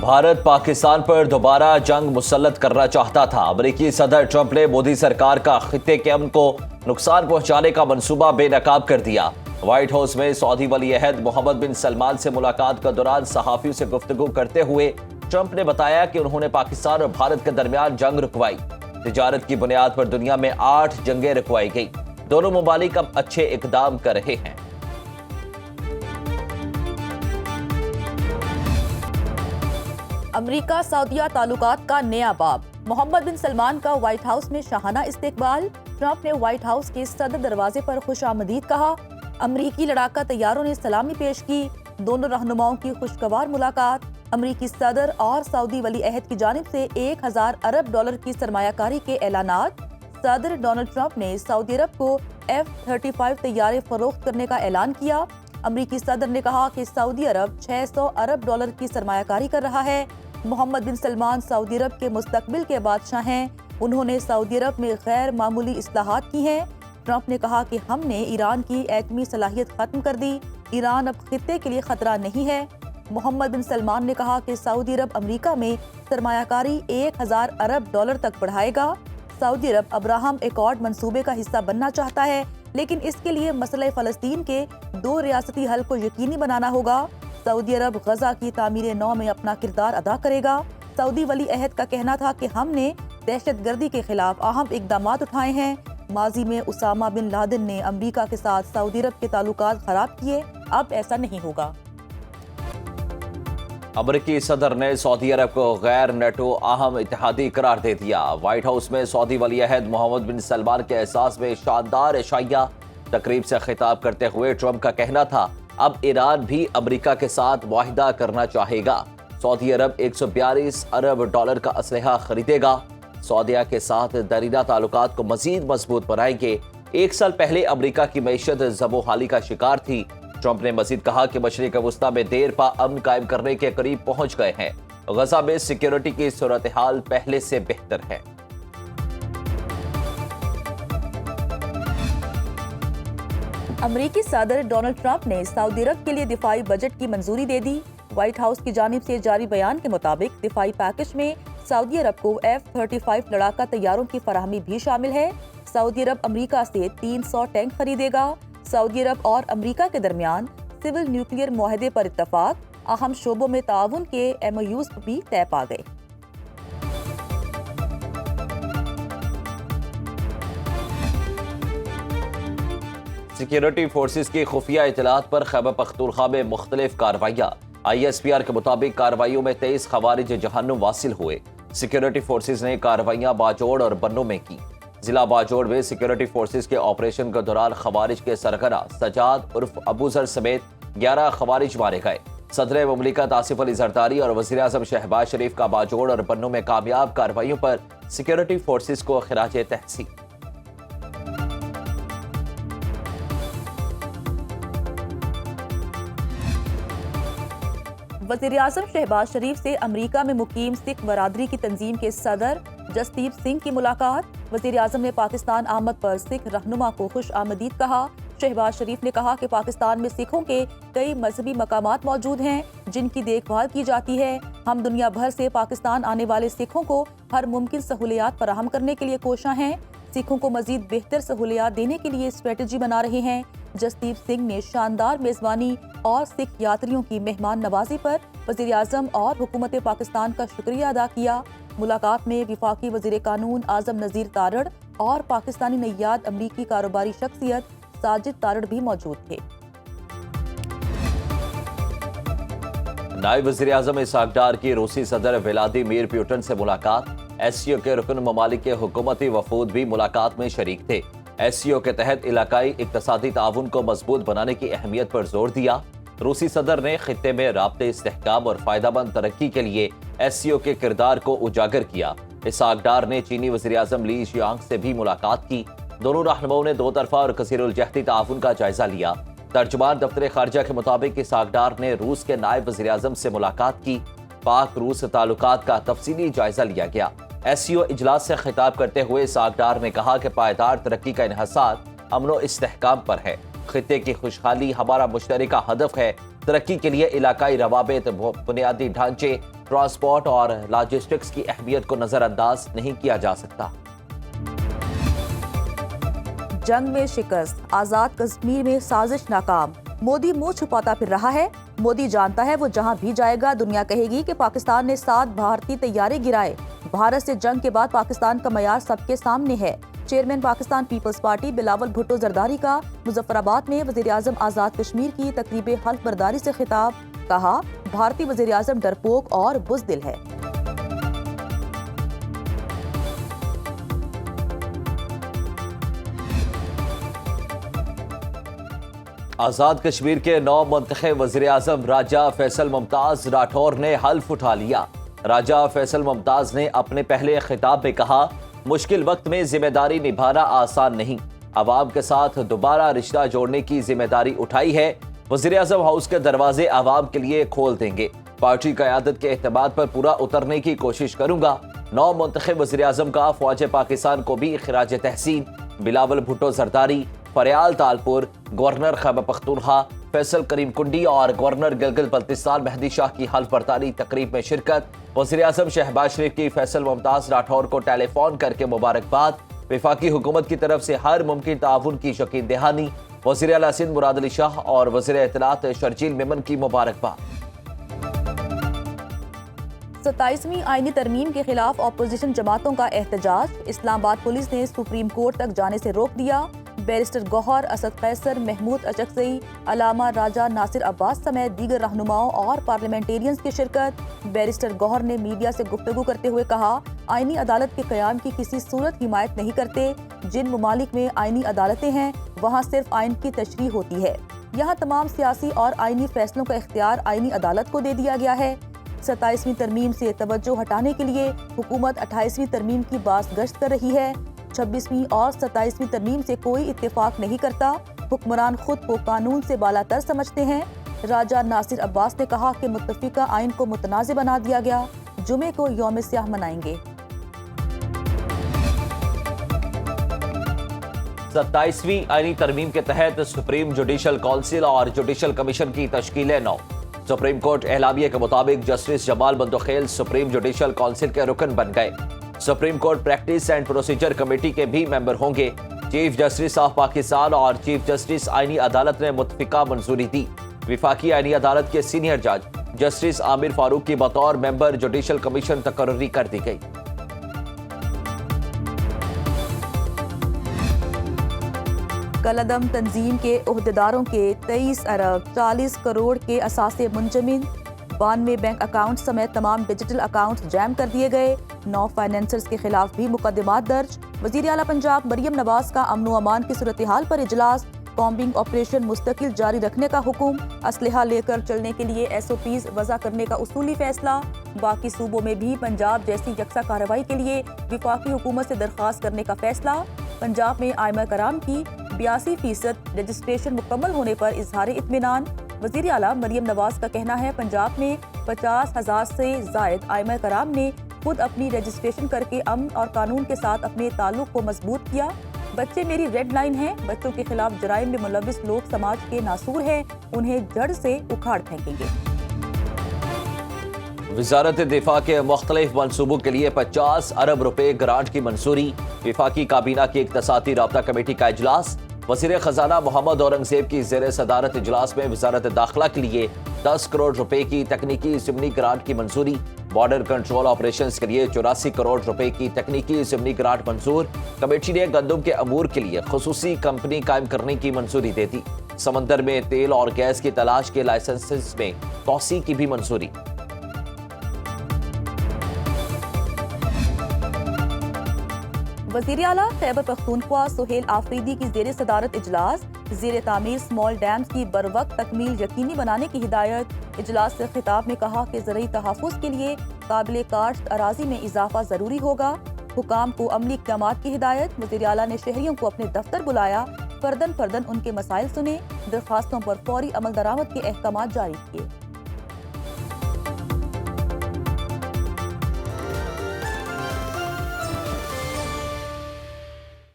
بھارت پاکستان پر دوبارہ جنگ مسلط کرنا چاہتا تھا۔ امریکی صدر ٹرمپ نے مودی سرکار کا خطے کے امن کو نقصان پہنچانے کا منصوبہ بے نقاب کر دیا۔ وائٹ ہاؤس میں سعودی ولی عہد محمد بن سلمان سے ملاقات کے دوران صحافیوں سے گفتگو کرتے ہوئے ٹرمپ نے بتایا کہ انہوں نے پاکستان اور بھارت کے درمیان جنگ رکوائی۔ تجارت کی بنیاد پر دنیا میں 8 جنگیں رکوائی گئی۔ دونوں ممالک اب اچھے اقدام کر رہے ہیں۔ امریکہ سعودیہ تعلقات کا نیا باب، محمد بن سلمان کا وائٹ ہاؤس میں شاہانہ استقبال۔ ٹرمپ نے وائٹ ہاؤس کے صدر دروازے پر خوش آمدید کہا۔ امریکی لڑاکا طیاروں نے سلامی پیش کی۔ دونوں رہنماؤں کی خوشگوار ملاقات۔ امریکی صدر اور سعودی ولی عہد کی جانب سے 1000 ارب ڈالر کی سرمایہ کاری کے اعلانات۔ صدر ڈونلڈ ٹرمپ نے سعودی عرب کو F-35 طیارے فروخت کرنے کا اعلان کیا۔ امریکی صدر نے کہا کہ سعودی عرب 600 ارب ڈالر کی سرمایہ کاری کر رہا ہے۔ محمد بن سلمان سعودی عرب کے مستقبل کے بادشاہ ہیں۔ انہوں نے سعودی عرب میں غیر معمولی اصلاحات کی ہیں۔ ٹرمپ نے کہا کہ ہم نے ایران کی ایٹمی صلاحیت ختم کر دی۔ ایران اب خطے کے لیے خطرہ نہیں ہے۔ محمد بن سلمان نے کہا کہ سعودی عرب امریکہ میں سرمایہ کاری 1000 ارب ڈالر تک بڑھائے گا۔ سعودی عرب ابراہم ایکارڈ منصوبے کا حصہ بننا چاہتا ہے، لیکن اس کے لیے مسئلہ فلسطین کے 2 ریاستی حل کو یقینی بنانا ہوگا۔ سعودی عرب غزہ کی تعمیر نو میں اپنا کردار ادا کرے گا۔ سعودی ولی عہد کا کہنا تھا کہ ہم نے دہشت گردی کے خلاف اہم اقدامات اٹھائے ہیں۔ ماضی میں اسامہ بن لادن نے امریکہ کے ساتھ سعودی عرب کے تعلقات خراب کیے، اب ایسا نہیں ہوگا۔ امریکی صدر نے سعودی عرب کو غیر نیٹو اہم اتحادی قرار دے دیا۔ وائٹ ہاؤس میں سعودی ولی عہد محمد بن سلمان کے احساس میں شاندار اشائیہ تقریب سے خطاب کرتے ہوئے ٹرمپ کا کہنا تھا اب ایران بھی امریکہ کے ساتھ معاہدہ کرنا چاہے گا۔ سعودی عرب 142 ارب ڈالر کا اسلحہ خریدے گا۔ سعودیہ کے ساتھ دیرینہ تعلقات کو مزید مضبوط بنائیں گے۔ 1 سال پہلے امریکہ کی معیشت زبوحالی کا شکار تھی۔ ٹرمپ نے مزید کہا کہ مشرق وسطیٰ میں دیر پا امن قائم کرنے کے قریب پہنچ گئے ہیں۔ غزہ میں سیکیورٹی کی صورتحال پہلے سے بہتر ہے۔ امریکی صدر ڈونلڈ ٹرمپ نے سعودی عرب کے لیے دفاعی بجٹ کی منظوری دے دی۔ وائٹ ہاؤس کی جانب سے جاری بیان کے مطابق دفاعی پیکج میں سعودی عرب کو F-35 لڑاکا طیاروں کی فراہمی بھی شامل ہے۔ سعودی عرب امریکہ سے 300 ٹینک خریدے گا۔ سعودی عرب اور امریکہ کے درمیان سول نیوکلیئر معاہدے پر اتفاق، اہم شعبوں میں تعاون کے MOUs بھی طے پا گئے۔ سیکیورٹی فورسز کی خفیہ اطلاعات پر خیبر پختونخوا میں مختلف کارروائیاں۔ ISPR کے مطابق کارروائیوں میں 23 خوارج جہنم واصل ہوئے۔ سیکیورٹی فورسز نے کارروائیاں باجوڑ اور بنوں میں کی۔ ضلع باجوڑ میں سیکیورٹی فورسز کے آپریشن کے دوران خوارج کے سرغنہ سجاد عرف ابو ذر سمیت 11 خوارج مارے گئے۔ صدر مملکت آصف علی زرداری اور وزیر اعظم شہباز شریف کا باجوڑ اور بنوں میں کامیاب کارروائیوں پر سیکیورٹی فورسز کو خراج تحسین۔ وزیر اعظم شہباز شریف سے امریکہ میں مقیم سکھ برادری کی تنظیم کے صدر جسدیپ سنگھ کی ملاقات۔ وزیر اعظم نے پاکستان آمد پر سکھ رہنما کو خوش آمدید کہا۔ شہباز شریف نے کہا کہ پاکستان میں سکھوں کے کئی مذہبی مقامات موجود ہیں جن کی دیکھ بھال کی جاتی ہے۔ ہم دنیا بھر سے پاکستان آنے والے سکھوں کو ہر ممکن سہولیات فراہم کرنے کے لیے کوشاں ہیں۔ سکھوں کو مزید بہتر سہولیات دینے کے لیے اسٹریٹجی بنا رہے ہیں۔ جسدیپ سنگھ نے شاندار میزبانی اور سکھ یاتریوں کی مہمان نوازی پر وزیر اعظم اور حکومت پاکستان کا شکریہ ادا کیا۔ ملاقات میں وفاقی وزیر قانون اعظم نذیر تارڑ اور پاکستانی نیاد امریکی کاروباری شخصیت ساجد تارڑ بھی موجود تھے۔ نائب وزیر اعظم اسحاق ڈار کی روسی صدر ولادیمیر پیوٹن سے ملاقات۔ SCO کے رکن ممالک کے حکومتی وفود بھی ملاقات میں شریک تھے۔ SCO کے تحت علاقائی اقتصادی تعاون کو مضبوط بنانے کی اہمیت پر زور دیا۔ روسی صدر نے خطے میں رابطے استحکام اور فائدہ مند ترقی کے لیے SCO کے کردار کو اجاگر کیا۔ اسحاق ڈار نے چینی وزیر اعظم لی شیانگ سے بھی ملاقات کی۔ دونوں رہنماؤں نے 2 طرفہ اور کثیر الجہتی تعاون کا جائزہ لیا۔ ترجمان دفتر خارجہ کے مطابق اسحاق ڈار نے روس کے نائب وزیر اعظم سے ملاقات کی۔ پاک روس تعلقات کا تفصیلی جائزہ لیا گیا۔ SCO اجلاس سے خطاب کرتے ہوئے اسحاق ڈار نے کہا کہ پائیدار ترقی کا انحصار امن و استحکام پر ہے۔ خطے کی خوشحالی ہمارا مشترکہ ہدف ہے۔ ترقی کے لیے علاقائی روابط، بنیادی ڈھانچے، ٹرانسپورٹ اور لاجسٹکس کی اہمیت کو نظر انداز نہیں کیا جا سکتا۔ جنگ میں شکست، آزاد کشمیر میں سازش ناکام، مودی منہ چھپاتا پھر رہا ہے۔ مودی جانتا ہے وہ جہاں بھی جائے گا دنیا کہے گی کہ پاکستان نے 7 بھارتی طیارے گرائے۔ بھارت سے جنگ کے بعد پاکستان کا معیار سب کے سامنے ہے۔ چیئرمین پاکستان پیپلز پارٹی بلاول بھٹو زرداری کا مظفر آباد میں وزیر اعظم آزاد کشمیر کی تقریب حلف برداری سے خطاب، کہا بھارتی وزیر اعظم ڈرپوک اور بزدل ہے۔ آزاد کشمیر کے نو منتخب وزیر اعظم راجہ فیصل ممتاز راٹھور نے حلف اٹھا لیا۔ راجہ فیصل ممتاز نے اپنے پہلے خطاب میں کہا، مشکل وقت میں ذمہ داری نبھانا آسان نہیں، عوام کے ساتھ دوبارہ رشتہ جوڑنے کی ذمہ داری اٹھائی ہے۔ وزیر اعظم ہاؤس کے دروازے عوام کے لیے کھول دیں گے، پارٹی قیادت کے اعتماد پر پورا اترنے کی کوشش کروں گا۔ نو منتخب وزیر اعظم کا فوج پاکستان کو بھی خراج تحسین۔ بلاول بھٹو زرداری، فریال تالپور، گورنر خیبر پختونخوا فیصل کریم کنڈی اور گورنر گلگت بلتستان مہدی شاہ کی حلف برداری تقریب میں شرکت۔ وزیر اعظم شہباز شریف کی فیصل ممتاز راٹھور کو ٹیلی فون کر کے مبارکباد۔ وفاقی حکومت کی طرف سے ہر ممکن تعاون کی یقین دہانی۔ وزیر اعلیٰ سندھ مراد علی شاہ اور وزیر اطلاعات شرجیل میمن کی مبارکباد۔ 27ویں آئینی ترمیم کے خلاف اپوزیشن جماعتوں کا احتجاج، اسلام آباد پولیس نے سپریم کورٹ تک جانے سے روک دیا۔ بیرسٹر گوہر، اسد قیصر، محمود اچکزئی، علامہ راجہ ناصر عباس سمیت دیگر رہنماؤں اور پارلیمنٹیرینز کی شرکت۔ بیرسٹر گوہر نے میڈیا سے گفتگو کرتے ہوئے کہا، آئینی عدالت کے قیام کی کسی صورت حمایت نہیں کرتے۔ جن ممالک میں آئینی عدالتیں ہیں وہاں صرف آئین کی تشریح ہوتی ہے، یہاں تمام سیاسی اور آئینی فیصلوں کا اختیار آئینی عدالت کو دے دیا گیا ہے۔ 27ویں ترمیم سے توجہ ہٹانے کے لیے حکومت 28ویں ترمیم کی باز گشت کر رہی ہے۔ 26ویں اور 27ویں ترمیم سے کوئی اتفاق نہیں کرتا، حکمران خود کو قانون سے بالاتر سمجھتے ہیں۔ راجہ ناصر عباس نے کہا کہ متفقہ آئین کو متنازع بنا دیا گیا، جمعے کو یوم سیاہ منائیں گے۔ 27ویں آئینی ترمیم کے تحت سپریم جوڈیشل کونسل اور جوڈیشل کمیشن کی تشکیل نو۔ سپریم کورٹ اعلامیے کے مطابق جسٹس جمال بندوخیل سپریم جوڈیشل کونسل کے رکن بن گئے۔ Supreme court practice and procedure committee کے بھی ممبر ہوں گے۔ چیف جسٹس آف پاکستان اور چیف جسٹس آئینی عدالت نے متفقہ منظوری دی۔ وفاقی آئینی عدالت کے سینئر جج جسٹس عامر فاروق کی بطور ممبر جوڈیشل کمیشن تقرری کر دی گئی۔ کالعدم تنظیم کے عہدیداروں کے 23 ارب 40 کروڑ کے اثاثے منجمد، 92 بینک اکاؤنٹ سمیت تمام ڈیجیٹل اکاؤنٹس جیم کر دیے گئے۔ 9 فائنینسرز کے خلاف بھی مقدمات درج۔ وزیر اعلیٰ پنجاب مریم نواز کا امن و امان کی صورتحال پر اجلاس، کامبنگ آپریشن مستقل جاری رکھنے کا حکم، اسلحہ لے کر چلنے کے لیے SOPs وضع کرنے کا اصولی فیصلہ۔ باقی صوبوں میں بھی پنجاب جیسی یکساں کارروائی کے لیے وفاقی حکومت سے درخواست کرنے کا فیصلہ۔ پنجاب میں ائمہ کرام کی 82% رجسٹریشن مکمل ہونے پر اظہار اطمینان۔ وزیر اعلیٰ مریم نواز کا کہنا ہے پنجاب میں 50,000 سے زائد ائمہ کرام نے خود اپنی رجسٹریشن کر کے امن اور قانون کے ساتھ اپنے تعلق کو مضبوط کیا۔ بچے میری ریڈ لائن ہیں، بچوں کے خلاف جرائم میں ملوث لوگ سماج کے ناسور ہیں، انہیں جڑ سے اکھاڑ پھینکیں گے۔ وزارت دفاع کے مختلف منصوبوں کے لیے 50 ارب روپے گرانٹ کی منظوری۔ وفاقی کابینہ کی اقتصادی رابطہ کمیٹی کا اجلاس۔ وزیر خزانہ محمد اورنگزیب کی زیر صدارت اجلاس میں وزارت داخلہ کے لیے 10 کروڑ روپے کی تکنیکی ضمنی گرانٹ کی منظوری۔ بارڈر کنٹرول آپریشنز کے لیے 84 کروڑ روپے کی تکنیکی ضمنی گرانٹ منظور۔ کمیٹی نے گندم کے امور کے لیے خصوصی کمپنی قائم کرنے کی منظوری دے دی۔ سمندر میں تیل اور گیس کی تلاش کے لائسنسز میں توسیع کی بھی منظوری۔ وزیر اعلیٰ خیبر پختونخوا سہیل آفریدی کی زیر صدارت اجلاس، زیر تعمیر سمال ڈیمز کی بروقت تکمیل یقینی بنانے کی ہدایت۔ اجلاس سے خطاب میں کہا کہ زرعی تحفظ کے لیے قابل کاشت اراضی میں اضافہ ضروری ہوگا۔ حکام کو عملی اقدامات کی ہدایت۔ وزیر اعلیٰ نے شہریوں کو اپنے دفتر بلایا، فردن ان کے مسائل سنے، درخواستوں پر فوری عمل درآمد کے احکامات جاری کیے۔